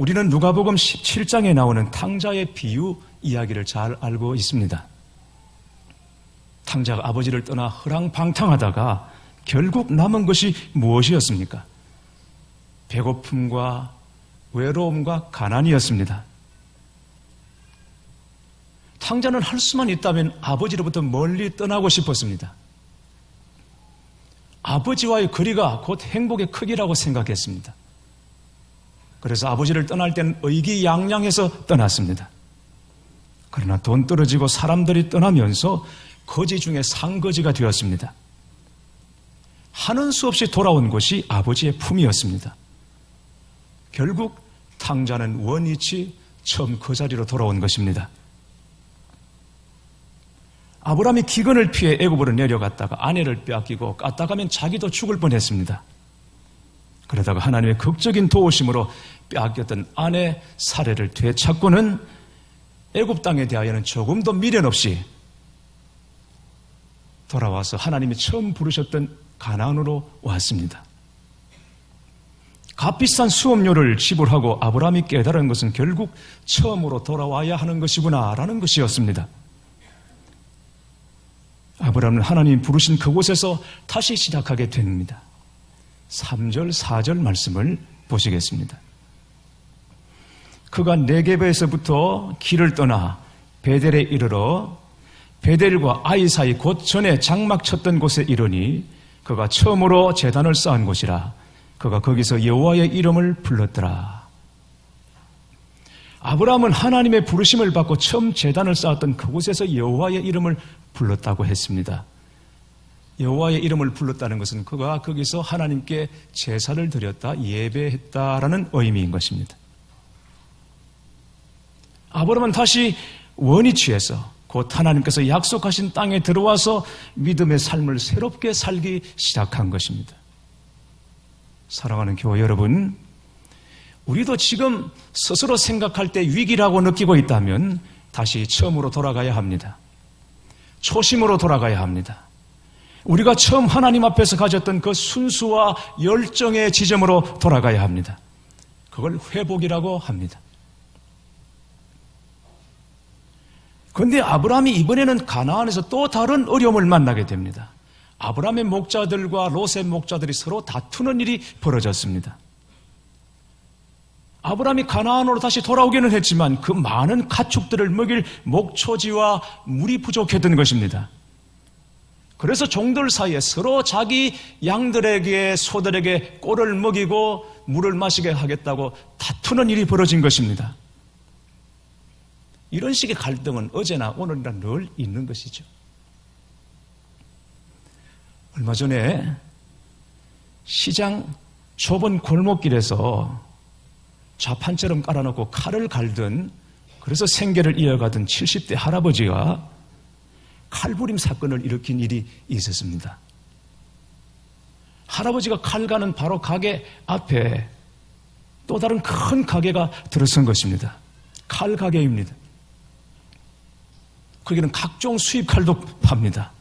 우리는 누가복음 17장에 나오는 탕자의 비유 이야기를 잘 알고 있습니다. 탕자가 아버지를 떠나 허랑방탕하다가 결국 남은 것이 무엇이었습니까? 배고픔과 외로움과 가난이었습니다. 탕자는 할 수만 있다면 아버지로부터 멀리 떠나고 싶었습니다. 아버지와의 거리가 곧 행복의 크기라고 생각했습니다. 그래서 아버지를 떠날 때는 의기양양해서 떠났습니다. 그러나 돈 떨어지고 사람들이 떠나면서 거지 중에 상거지가 되었습니다. 하는 수 없이 돌아온 곳이 아버지의 품이었습니다. 결국 탕자는 원위치 처음 그 자리로 돌아온 것입니다. 아브라함이 기근을 피해 애굽으로 내려갔다가 아내를 빼앗기고 까딱하면 자기도 죽을 뻔했습니다. 그러다가 하나님의 극적인 도우심으로 빼앗겼던 아내 사례를 되찾고는 애굽 땅에 대하여는 조금도 미련 없이 돌아와서 하나님이 처음 부르셨던 가나안으로 왔습니다. 값비싼 수업료를 지불하고 아브라함이 깨달은 것은 결국 처음으로 돌아와야 하는 것이구나라는 것이었습니다. 아브라함은 하나님이 부르신 그곳에서 다시 시작하게 됩니다. 3절, 4절 말씀을 보시겠습니다. 그가 네게브에서부터 길을 떠나 베델에 이르러 베델과 아이 사이 곧 전에 장막 쳤던 곳에 이르니 그가 처음으로 제단을 쌓은 곳이라. 그가 거기서 여호와의 이름을 불렀더라. 아브라함은 하나님의 부르심을 받고 처음 제단을 쌓았던 그곳에서 여호와의 이름을 불렀다고 했습니다. 여호와의 이름을 불렀다는 것은 그가 거기서 하나님께 제사를 드렸다, 예배했다라는 의미인 것입니다. 아브라함은 다시 원위치에서 곧 하나님께서 약속하신 땅에 들어와서 믿음의 삶을 새롭게 살기 시작한 것입니다. 사랑하는 교회 여러분, 우리도 지금 스스로 생각할 때 위기라고 느끼고 있다면 다시 처음으로 돌아가야 합니다. 초심으로 돌아가야 합니다. 우리가 처음 하나님 앞에서 가졌던 그 순수와 열정의 지점으로 돌아가야 합니다. 그걸 회복이라고 합니다. 그런데 아브라함이 이번에는 가나안에서 또 다른 어려움을 만나게 됩니다. 아브라함의 목자들과 롯의 목자들이 서로 다투는 일이 벌어졌습니다. 아브라함이 가나안으로 다시 돌아오기는 했지만 그 많은 가축들을 먹일 목초지와 물이 부족했던 것입니다. 그래서 종들 사이에 서로 자기 양들에게 소들에게 꼴을 먹이고 물을 마시게 하겠다고 다투는 일이 벌어진 것입니다. 이런 식의 갈등은 어제나 오늘이나 늘 있는 것이죠. 얼마 전에 시장 좁은 골목길에서 좌판처럼 깔아놓고 칼을 갈던, 그래서 생계를 이어가던 70대 할아버지가 칼부림 사건을 일으킨 일이 있었습니다. 할아버지가 칼 가는 바로 가게 앞에 또 다른 큰 가게가 들어선 것입니다. 칼 가게입니다. 거기는 각종 수입 칼도 팝니다.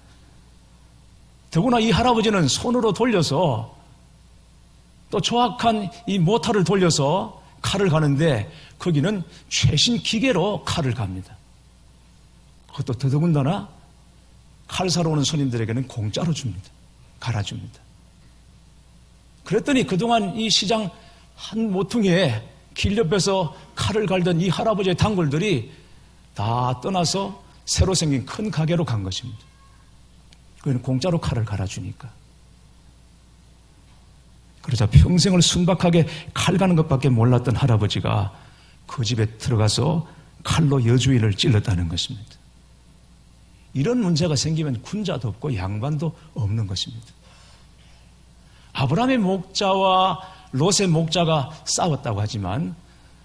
더구나 이 할아버지는 손으로 돌려서 또 정확한 이 모터를 돌려서 칼을 가는데 거기는 최신 기계로 칼을 갑니다. 그것도 더더군다나 칼 사러 오는 손님들에게는 공짜로 줍니다. 갈아줍니다. 그랬더니 그동안 이 시장 한 모퉁이에 길 옆에서 칼을 갈던 이 할아버지의 단골들이 다 떠나서 새로 생긴 큰 가게로 간 것입니다. 그는 공짜로 칼을 갈아주니까. 그러자 평생을 순박하게 칼 가는 것밖에 몰랐던 할아버지가 그 집에 들어가서 칼로 여주인을 찔렀다는 것입니다. 이런 문제가 생기면 군자도 없고 양반도 없는 것입니다. 아브라함의 목자와 롯의 목자가 싸웠다고 하지만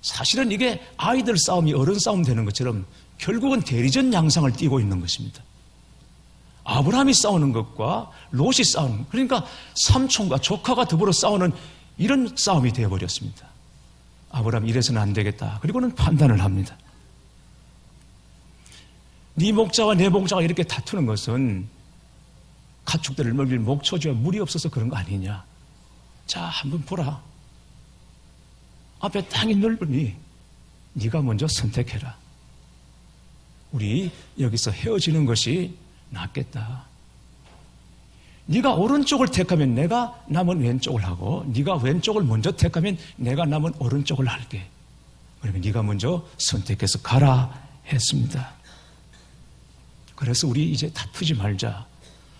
사실은 이게 아이들 싸움이 어른 싸움 되는 것처럼 결국은 대리전 양상을 띠고 있는 것입니다. 아브라함이 싸우는 것과 롯이 싸우는, 그러니까 삼촌과 조카가 더불어 싸우는 이런 싸움이 되어버렸습니다. 아브라함이 이래서는 안 되겠다. 그리고는 판단을 합니다. 네 목자와 내 목자가 이렇게 다투는 것은 가축들을 먹일 목초지와 물이 없어서 그런 거 아니냐. 자, 한번 보라. 앞에 땅이 넓으니 네가 먼저 선택해라. 우리 여기서 헤어지는 것이 낫겠다. 네가 오른쪽을 택하면 내가 남은 왼쪽을 하고 네가 왼쪽을 먼저 택하면 내가 남은 오른쪽을 할게. 그러면 네가 먼저 선택해서 가라 했습니다. 그래서 우리 이제 다투지 말자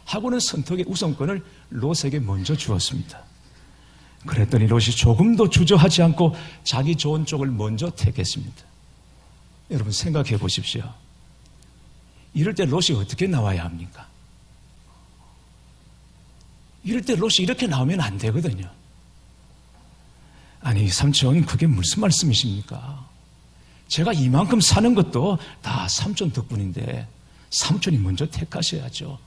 하고는 선택의 우선권을 롯에게 먼저 주었습니다. 그랬더니 롯이 조금도 주저하지 않고 자기 좋은 쪽을 먼저 택했습니다. 여러분 생각해 보십시오. 이럴 때 롯이 어떻게 나와야 합니까? 이럴 때 롯이 이렇게 나오면 안 되거든요. 아니 삼촌 그게 무슨 말씀이십니까? 제가 이만큼 사는 것도 다 삼촌 덕분인데 삼촌이 먼저 택하셔야죠.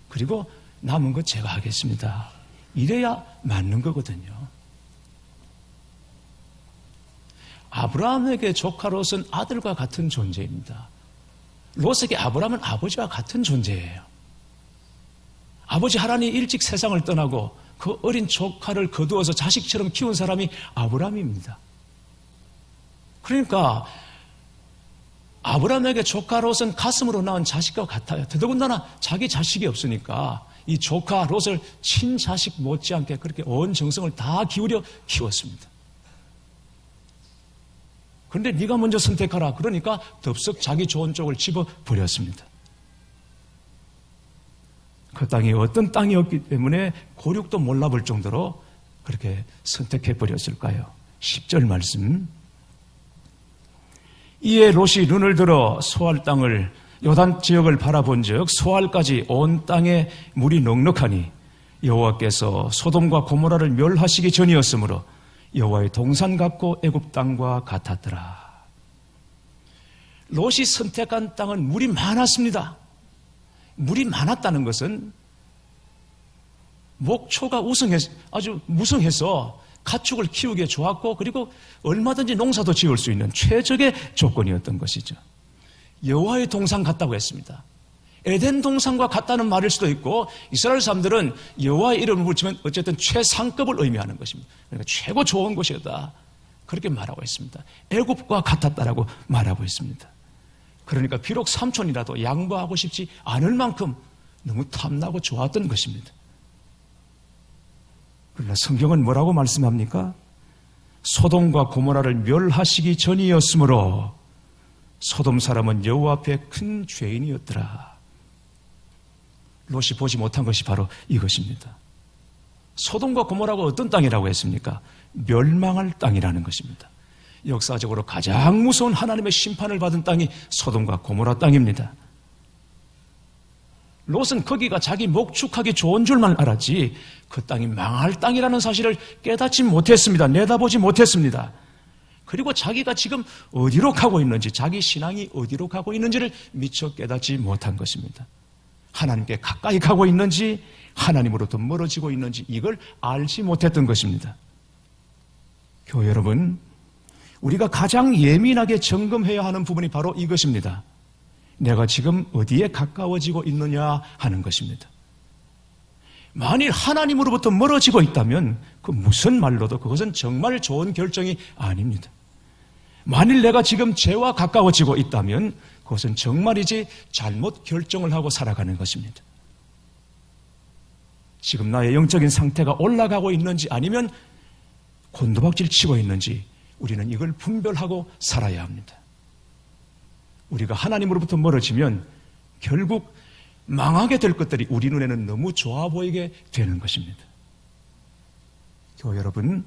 그리고 남은 거 제가 하겠습니다. 이래야 맞는 거거든요. 아브라함에게 조카 롯은 아들과 같은 존재입니다. 롯에게 아브라함은 아버지와 같은 존재예요. 아버지 하란이 일찍 세상을 떠나고 그 어린 조카를 거두어서 자식처럼 키운 사람이 아브라함입니다. 그러니까 아브라함에게 조카 롯은 가슴으로 낳은 자식과 같아요. 더더군다나 자기 자식이 없으니까 이 조카 롯을 친자식 못지않게 그렇게 온 정성을 다 기울여 키웠습니다. 그런데 네가 먼저 선택하라. 그러니까 덥석 자기 좋은 쪽을 집어버렸습니다. 그 땅이 어떤 땅이었기 때문에 고륙도 몰라볼 정도로 그렇게 선택해버렸을까요? 10절 말씀. 이에 롯이 눈을 들어 소알 땅을 요단 지역을 바라본즉 소알까지 온 땅에 물이 넉넉하니 여호와께서 소돔과 고모라를 멸하시기 전이었으므로 여호와의 동산 같고 애굽 땅과 같았더라. 롯이 선택한 땅은 물이 많았습니다. 물이 많았다는 것은 목초가 아주 무성해서 가축을 키우기에 좋았고 그리고 얼마든지 농사도 지을 수 있는 최적의 조건이었던 것이죠. 여호와의 동산 같다고 했습니다. 에덴 동산과 같다는 말일 수도 있고 이스라엘 사람들은 여호와의 이름을 붙이면 어쨌든 최상급을 의미하는 것입니다. 그러니까 최고 좋은 곳이었다. 그렇게 말하고 있습니다. 애굽과 같았다라고 말하고 있습니다. 그러니까 비록 삼촌이라도 양보하고 싶지 않을 만큼 너무 탐나고 좋았던 것입니다. 그러나 성경은 뭐라고 말씀합니까? 소돔과 고모라를 멸하시기 전이었으므로 소돔 사람은 여호와 앞에 큰 죄인이었더라. 롯이 보지 못한 것이 바로 이것입니다. 소돔과 고모라가 어떤 땅이라고 했습니까? 멸망할 땅이라는 것입니다. 역사적으로 가장 무서운 하나님의 심판을 받은 땅이 소돔과 고모라 땅입니다. 롯은 거기가 자기 목축하기 좋은 줄만 알았지 그 땅이 망할 땅이라는 사실을 깨닫지 못했습니다. 내다보지 못했습니다. 그리고 자기가 지금 어디로 가고 있는지, 자기 신앙이 어디로 가고 있는지를 미처 깨닫지 못한 것입니다. 하나님께 가까이 가고 있는지 하나님으로부터 멀어지고 있는지 이걸 알지 못했던 것입니다. 교회 여러분, 우리가 가장 예민하게 점검해야 하는 부분이 바로 이것입니다. 내가 지금 어디에 가까워지고 있느냐 하는 것입니다. 만일 하나님으로부터 멀어지고 있다면 그 무슨 말로도 그것은 정말 좋은 결정이 아닙니다. 만일 내가 지금 죄와 가까워지고 있다면 그것은 정말이지 잘못 결정을 하고 살아가는 것입니다. 지금 나의 영적인 상태가 올라가고 있는지 아니면 곤두박질 치고 있는지 우리는 이걸 분별하고 살아야 합니다. 우리가 하나님으로부터 멀어지면 결국 망하게 될 것들이 우리 눈에는 너무 좋아 보이게 되는 것입니다. 교회 여러분,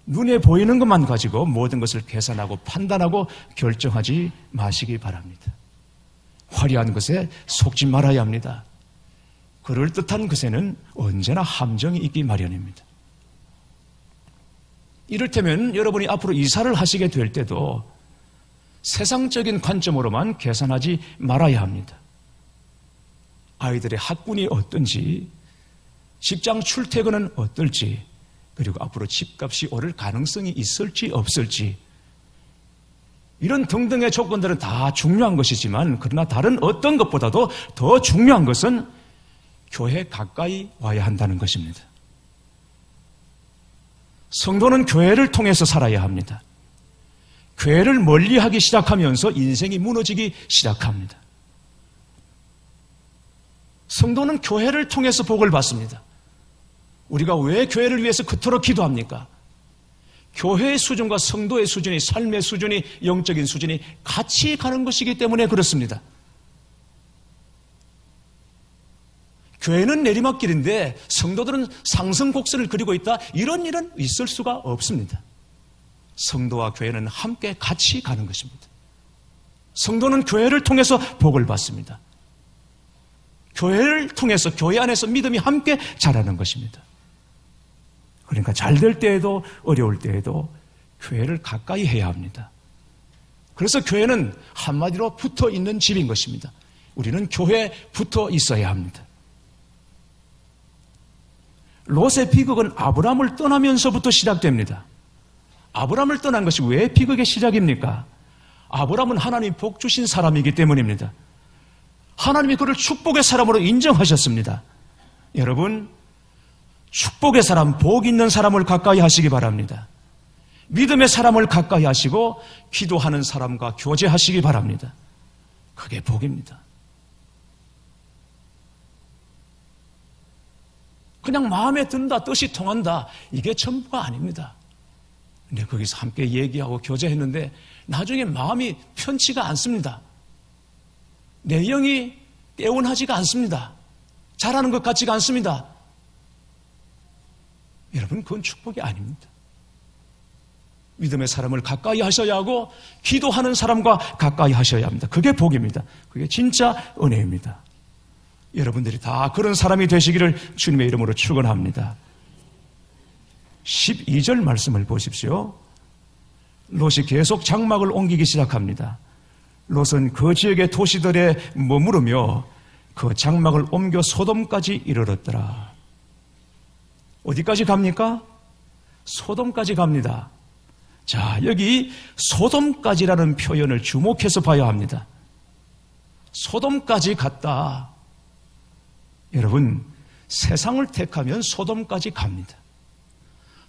눈에 보이는 것만 가지고 모든 것을 계산하고 판단하고 결정하지 마시기 바랍니다. 화려한 것에 속지 말아야 합니다. 그럴듯한 것에는 언제나 함정이 있기 마련입니다. 이를테면 여러분이 앞으로 이사를 하시게 될 때도 세상적인 관점으로만 계산하지 말아야 합니다. 아이들의 학군이 어떤지, 직장 출퇴근은 어떨지, 그리고 앞으로 집값이 오를 가능성이 있을지 없을지, 이런 등등의 조건들은 다 중요한 것이지만 그러나 다른 어떤 것보다도 더 중요한 것은 교회에 가까이 와야 한다는 것입니다. 성도는 교회를 통해서 살아야 합니다. 교회를 멀리하기 시작하면서 인생이 무너지기 시작합니다. 성도는 교회를 통해서 복을 받습니다. 우리가 왜 교회를 위해서 그토록 기도합니까? 교회의 수준과 성도의 수준이, 삶의 수준이, 영적인 수준이 같이 가는 것이기 때문에 그렇습니다. 교회는 내리막길인데 성도들은 상승 곡선을 그리고 있다. 이런 일은 있을 수가 없습니다. 성도와 교회는 함께 같이 가는 것입니다. 성도는 교회를 통해서 복을 받습니다. 교회를 통해서 교회 안에서 믿음이 함께 자라는 것입니다. 그러니까 잘 될 때에도 어려울 때에도 교회를 가까이 해야 합니다. 그래서 교회는 한마디로 붙어 있는 집인 것입니다. 우리는 교회에 붙어 있어야 합니다. 롯의 비극은 아브라함을 떠나면서부터 시작됩니다. 아브라함을 떠난 것이 왜 비극의 시작입니까? 아브라함은 하나님 복 주신 사람이기 때문입니다. 하나님이 그를 축복의 사람으로 인정하셨습니다. 여러분, 축복의 사람, 복 있는 사람을 가까이 하시기 바랍니다. 믿음의 사람을 가까이 하시고 기도하는 사람과 교제하시기 바랍니다. 그게 복입니다. 그냥 마음에 든다, 뜻이 통한다, 이게 전부가 아닙니다. 근데 거기서 함께 얘기하고 교제했는데 나중에 마음이 편치가 않습니다. 내용이 떼운하지가 않습니다. 잘하는 것 같지가 않습니다. 여러분, 그건 축복이 아닙니다. 믿음의 사람을 가까이 하셔야 하고 기도하는 사람과 가까이 하셔야 합니다. 그게 복입니다. 그게 진짜 은혜입니다. 여러분들이 다 그런 사람이 되시기를 주님의 이름으로 축원합니다. 12절 말씀을 보십시오. 롯이 계속 장막을 옮기기 시작합니다. 롯은 그 지역의 도시들에 머무르며 그 장막을 옮겨 소돔까지 이르렀더라. 어디까지 갑니까? 소돔까지 갑니다. 자, 여기 소돔까지라는 표현을 주목해서 봐야 합니다. 소돔까지 갔다. 여러분, 세상을 택하면 소돔까지 갑니다.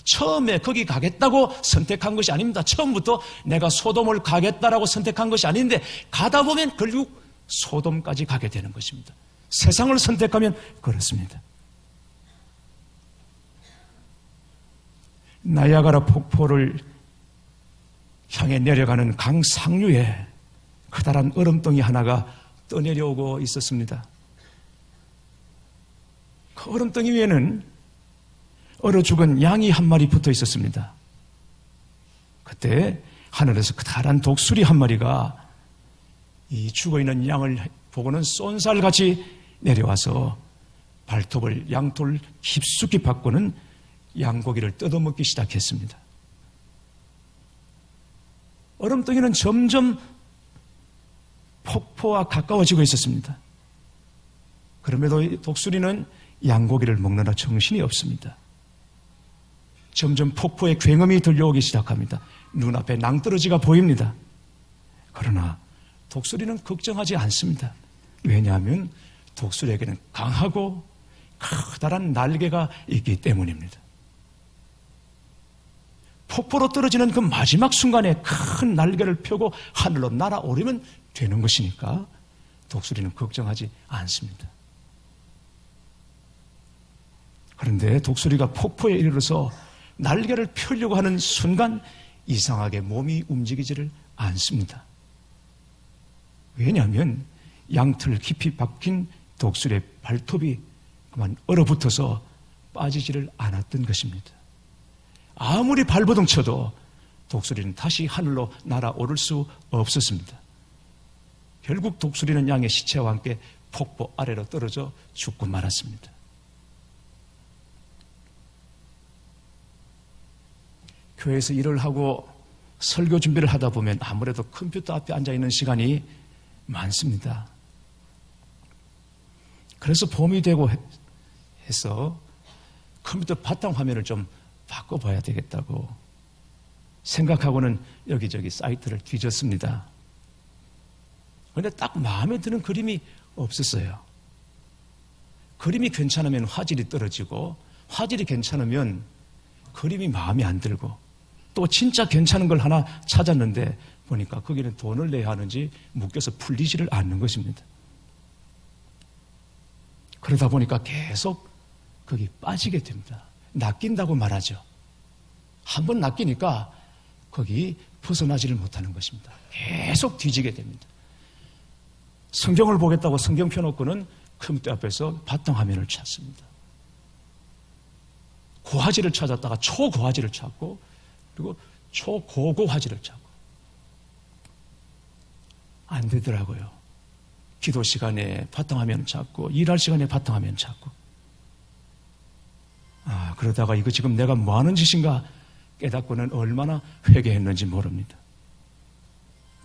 처음에 거기 가겠다고 선택한 것이 아닙니다. 처음부터 내가 소돔을 가겠다라고 선택한 것이 아닌데 가다 보면 결국 소돔까지 가게 되는 것입니다. 세상을 선택하면 그렇습니다. 나이아가라 폭포를 향해 내려가는 강 상류에 커다란 얼음덩이 하나가 떠내려오고 있었습니다. 그 얼음덩이 위에는 얼어 죽은 양이 한 마리 붙어 있었습니다. 그때 하늘에서 커다란 독수리 한 마리가 이 죽어있는 양을 보고는 쏜살같이 내려와서 발톱을 양털 깊숙이 박고는 양고기를 뜯어먹기 시작했습니다. 얼음덩이는 점점 폭포와 가까워지고 있었습니다. 그럼에도 독수리는 양고기를 먹느라 정신이 없습니다. 점점 폭포의 굉음이 들려오기 시작합니다. 눈앞에 낭떠러지가 보입니다. 그러나 독수리는 걱정하지 않습니다. 왜냐하면 독수리에게는 강하고 커다란 날개가 있기 때문입니다. 폭포로 떨어지는 그 마지막 순간에 큰 날개를 펴고 하늘로 날아오르면 되는 것이니까 독수리는 걱정하지 않습니다. 그런데 독수리가 폭포에 이르러서 날개를 펴려고 하는 순간 이상하게 몸이 움직이지를 않습니다. 왜냐하면 양털 깊이 박힌 독수리의 발톱이 그만 얼어붙어서 빠지지를 않았던 것입니다. 아무리 발버둥 쳐도 독수리는 다시 하늘로 날아오를 수 없었습니다. 결국 독수리는 양의 시체와 함께 폭포 아래로 떨어져 죽고 말았습니다. 교회에서 일을 하고 설교 준비를 하다 보면 아무래도 컴퓨터 앞에 앉아있는 시간이 많습니다. 그래서 봄이 되고 해서 컴퓨터 바탕화면을 좀 바꿔봐야 되겠다고 생각하고는 여기저기 사이트를 뒤졌습니다. 그런데 딱 마음에 드는 그림이 없었어요. 그림이 괜찮으면 화질이 떨어지고 화질이 괜찮으면 그림이 마음에 안 들고 또 진짜 괜찮은 걸 하나 찾았는데 보니까 거기는 돈을 내야 하는지 묶여서 풀리지를 않는 것입니다. 그러다 보니까 계속 거기 빠지게 됩니다. 낚인다고 말하죠. 한번 낚이니까 거기 벗어나지를 못하는 것입니다. 계속 뒤지게 됩니다. 성경을 보겠다고 성경 펴놓고는 컴퓨터 앞에서 바탕화면을 찾습니다. 고화질을 찾았다가 초고화질을 찾고 그리고 초고고화질을 찾고 안 되더라고요. 기도 시간에 바탕화면 찾고 일할 시간에 바탕화면 찾고 그러다가 이거 지금 내가 뭐 하는 짓인가 깨닫고는 얼마나 회개했는지 모릅니다.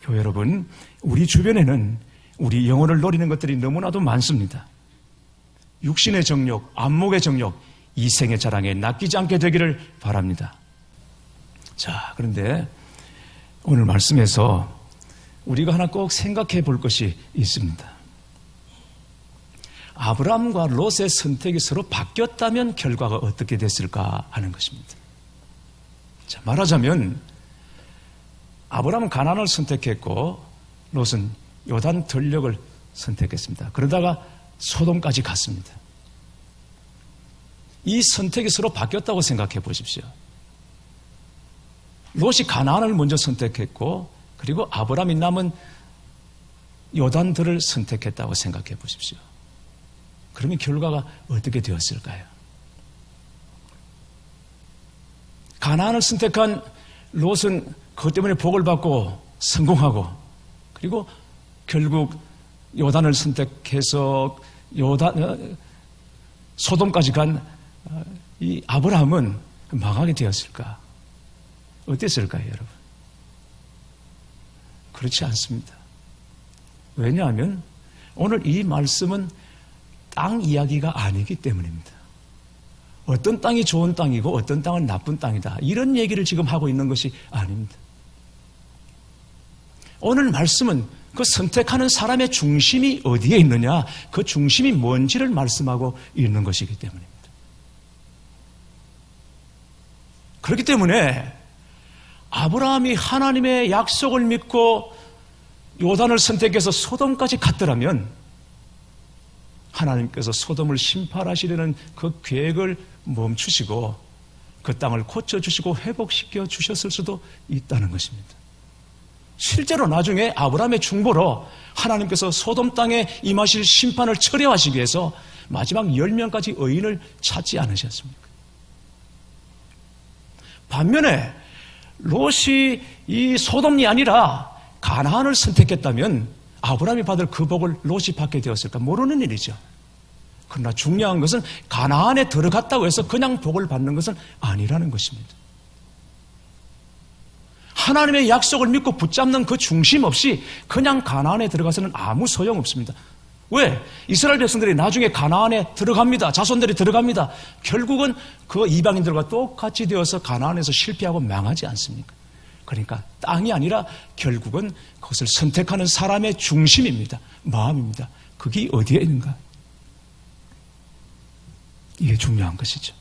교회 여러분, 우리 주변에는 우리 영혼을 노리는 것들이 너무나도 많습니다. 육신의 정욕, 안목의 정욕, 이생의 자랑에 낚이지 않게 되기를 바랍니다. 자, 그런데 오늘 말씀에서 우리가 하나 꼭 생각해 볼 것이 있습니다. 아브라함과 롯의 선택이 서로 바뀌었다면 결과가 어떻게 됐을까 하는 것입니다. 자, 말하자면 아브라함은 가나안을 선택했고 롯은 요단 들녘을 선택했습니다. 그러다가 소돔까지 갔습니다. 이 선택이 서로 바뀌었다고 생각해 보십시오. 롯이 가나안을 먼저 선택했고 그리고 아브라함이 남은 요단들을 선택했다고 생각해 보십시오. 그러면 결과가 어떻게 되었을까요? 가나안을 선택한 롯은 그것 때문에 복을 받고 성공하고 그리고 결국 요단을 선택해서 소돔까지 간 이 아브라함은 망하게 되었을까? 어땠을까요, 여러분? 그렇지 않습니다. 왜냐하면 오늘 이 말씀은 땅 이야기가 아니기 때문입니다. 어떤 땅이 좋은 땅이고 어떤 땅은 나쁜 땅이다. 이런 얘기를 지금 하고 있는 것이 아닙니다. 오늘 말씀은 그 선택하는 사람의 중심이 어디에 있느냐, 그 중심이 뭔지를 말씀하고 있는 것이기 때문입니다. 그렇기 때문에 아브라함이 하나님의 약속을 믿고 요단을 선택해서 소돔까지 갔더라면 하나님께서 소돔을 심판하시려는 그 계획을 멈추시고 그 땅을 고쳐주시고 회복시켜 주셨을 수도 있다는 것입니다. 실제로 나중에 아브라함의 중보로 하나님께서 소돔 땅에 임하실 심판을 철회하시기 위해서 마지막 10명까지 의인을 찾지 않으셨습니까? 반면에 롯이 이 소돔이 아니라 가나안을 선택했다면 아브라함이 받을 그 복을 롯이 받게 되었을까? 모르는 일이죠. 그러나 중요한 것은 가나안에 들어갔다고 해서 그냥 복을 받는 것은 아니라는 것입니다. 하나님의 약속을 믿고 붙잡는 그 중심 없이 그냥 가나안에 들어가서는 아무 소용없습니다. 왜? 이스라엘 백성들이 나중에 가나안에 들어갑니다. 자손들이 들어갑니다. 결국은 그 이방인들과 똑같이 되어서 가나안에서 실패하고 망하지 않습니까? 그러니까 땅이 아니라 결국은 그것을 선택하는 사람의 중심입니다. 마음입니다. 그게 어디에 있는가? 이게 중요한 것이죠.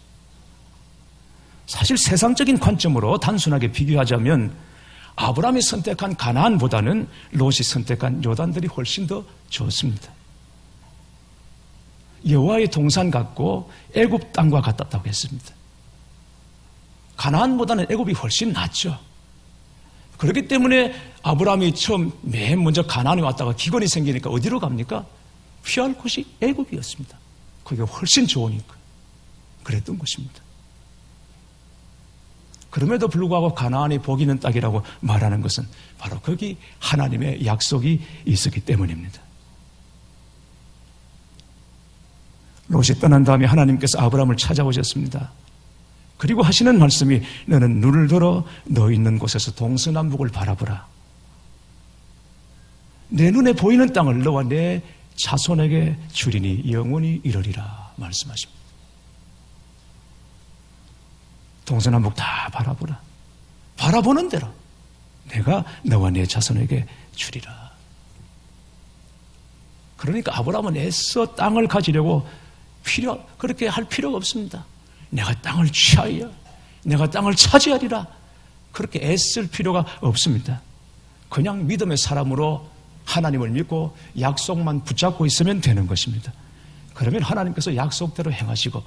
사실 세상적인 관점으로 단순하게 비교하자면 아브라함이 선택한 가나안보다는 롯이 선택한 요단들이 훨씬 더 좋습니다. 여호와의 동산 같고 애굽 땅과 같았다고 했습니다. 가나안보다는 애굽이 훨씬 낫죠. 그렇기 때문에 아브라함이 처음 맨 먼저 가나안에 왔다가 기근이 생기니까 어디로 갑니까? 피할 곳이 애굽이었습니다. 거기가 훨씬 좋으니까 그랬던 것입니다. 그럼에도 불구하고 가나안이 복 있는 땅이라고 말하는 것은 바로 거기 하나님의 약속이 있었기 때문입니다. 롯이 떠난 다음에 하나님께서 아브라함을 찾아오셨습니다. 그리고 하시는 말씀이 너는 눈을 들어 너 있는 곳에서 동서남북을 바라보라. 내 눈에 보이는 땅을 너와 내 자손에게 주리니 영원히 이르리라 말씀하십니다. 동서남북 다 바라보라. 바라보는 대로 내가 너와 내 자손에게 주리라. 그러니까 아브라함은 애써 땅을 가지려고 그렇게 할 필요가 없습니다. 내가 땅을 취하여 내가 땅을 차지하리라. 그렇게 애쓸 필요가 없습니다. 그냥 믿음의 사람으로 하나님을 믿고 약속만 붙잡고 있으면 되는 것입니다. 그러면 하나님께서 약속대로 행하시고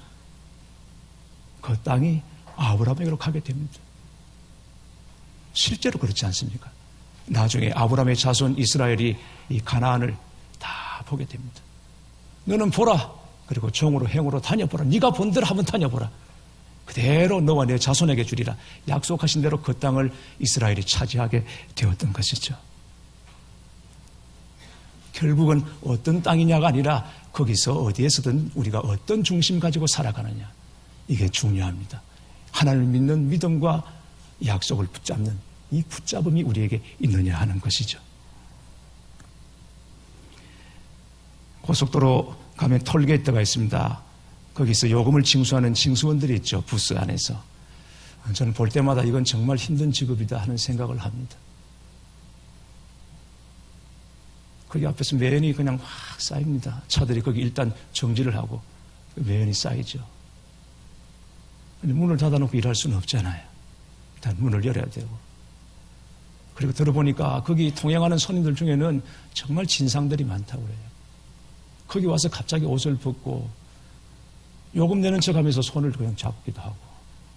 그 땅이 아브라함에게로 가게 됩니다. 실제로 그렇지 않습니까? 나중에 아브라함의 자손 이스라엘이 이 가나안을 다 보게 됩니다. 너는 보라. 그리고 종으로 행으로 다녀보라. 네가 본 대로 한번 다녀보라. 그대로 너와 내 자손에게 주리라. 약속하신 대로 그 땅을 이스라엘이 차지하게 되었던 것이죠. 결국은 어떤 땅이냐가 아니라 거기서 어디에서든 우리가 어떤 중심 가지고 살아가느냐. 이게 중요합니다. 하나님을 믿는 믿음과 약속을 붙잡는 이 붙잡음이 우리에게 있느냐 하는 것이죠. 고속도로 가면 톨게이트가 있습니다. 거기서 요금을 징수하는 징수원들이 있죠. 부스 안에서. 저는 볼 때마다 이건 정말 힘든 직업이다 하는 생각을 합니다. 거기 앞에서 매연이 그냥 확 쌓입니다. 차들이 거기 일단 정지를 하고 매연이 쌓이죠. 근데 문을 닫아놓고 일할 수는 없잖아요. 일단 문을 열어야 되고. 그리고 들어보니까 거기 통행하는 손님들 중에는 정말 진상들이 많다고 그래요. 거기 와서 갑자기 옷을 벗고 요금 내는 척 하면서 손을 그냥 잡기도 하고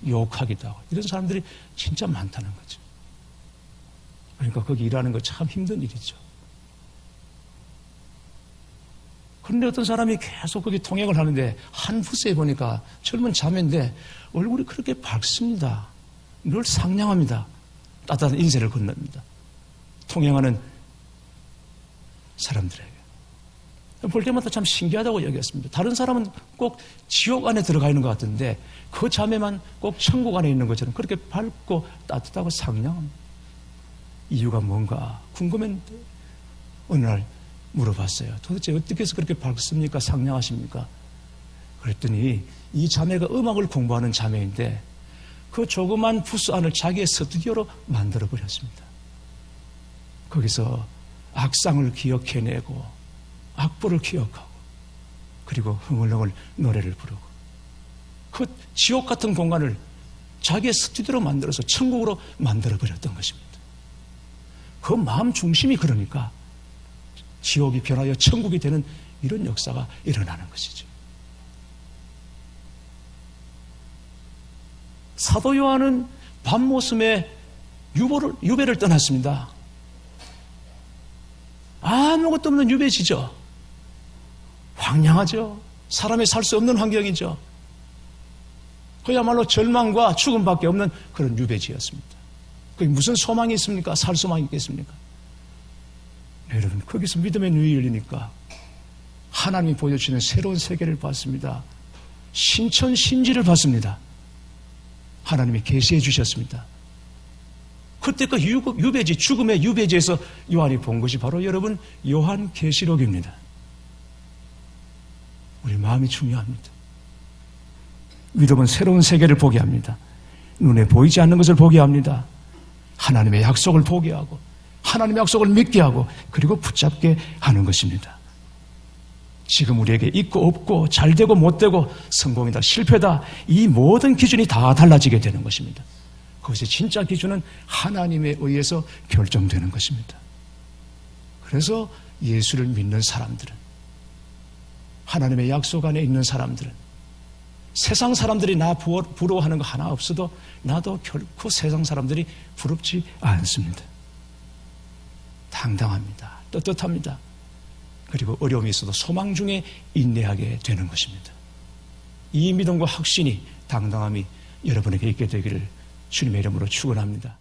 욕하기도 하고 이런 사람들이 진짜 많다는 거죠. 그러니까 거기 일하는 거 참 힘든 일이죠. 그런데 어떤 사람이 계속 거기 통행을 하는데 한 부스에 보니까 젊은 자매인데 얼굴이 그렇게 밝습니다. 늘 상냥합니다. 따뜻한 인쇄를 건넵니다. 통행하는 사람들에게. 볼 때마다 참 신기하다고 여겼습니다. 다른 사람은 꼭 지옥 안에 들어가 있는 것 같은데 그 자매만 꼭 천국 안에 있는 것처럼 그렇게 밝고 따뜻하고 상냥합니다. 이유가 뭔가 궁금했는데 어느 날 물어봤어요. 도대체 어떻게 해서 그렇게 밝습니까? 상냥하십니까? 그랬더니 이 자매가 음악을 공부하는 자매인데 그 조그만 부스 안을 자기의 스튜디오로 만들어버렸습니다. 거기서 악상을 기억해내고 악보를 기억하고 그리고 흥얼흥얼 노래를 부르고 그 지옥 같은 공간을 자기의 스튜디오로 만들어서 천국으로 만들어버렸던 것입니다. 그 마음 중심이 그러니까 지옥이 변하여 천국이 되는 이런 역사가 일어나는 것이죠. 사도 요한은 밤모섬에 유배를 떠났습니다. 아무것도 없는 유배지죠. 황량하죠. 사람이 살 수 없는 환경이죠. 그야말로 절망과 죽음밖에 없는 그런 유배지였습니다. 그게 무슨 소망이 있습니까? 살 소망이 있겠습니까? 네, 여러분, 거기서 믿음의 눈이 열리니까 하나님이 보여주시는 새로운 세계를 봤습니다. 신천 신지를 봤습니다. 하나님이 계시해 주셨습니다. 그때 그 유배지, 죽음의 유배지에서 요한이 본 것이 바로 여러분 요한 계시록입니다. 우리 마음이 중요합니다. 믿음은 새로운 세계를 보게 합니다. 눈에 보이지 않는 것을 보게 합니다. 하나님의 약속을 보게 하고 하나님의 약속을 믿게 하고 그리고 붙잡게 하는 것입니다. 지금 우리에게 있고 없고 잘되고 못되고 성공이다 실패다 이 모든 기준이 다 달라지게 되는 것입니다. 그것이 진짜 기준은 하나님에 의해서 결정되는 것입니다. 그래서 예수를 믿는 사람들은 하나님의 약속 안에 있는 사람들은 세상 사람들이 나 부러워하는 거 하나 없어도 나도 결코 세상 사람들이 부럽지 않습니다. 당당합니다. 떳떳합니다. 그리고 어려움이 있어도 소망 중에 인내하게 되는 것입니다. 이 믿음과 확신이 당당함이 여러분에게 있게 되기를 주님의 이름으로 축원합니다.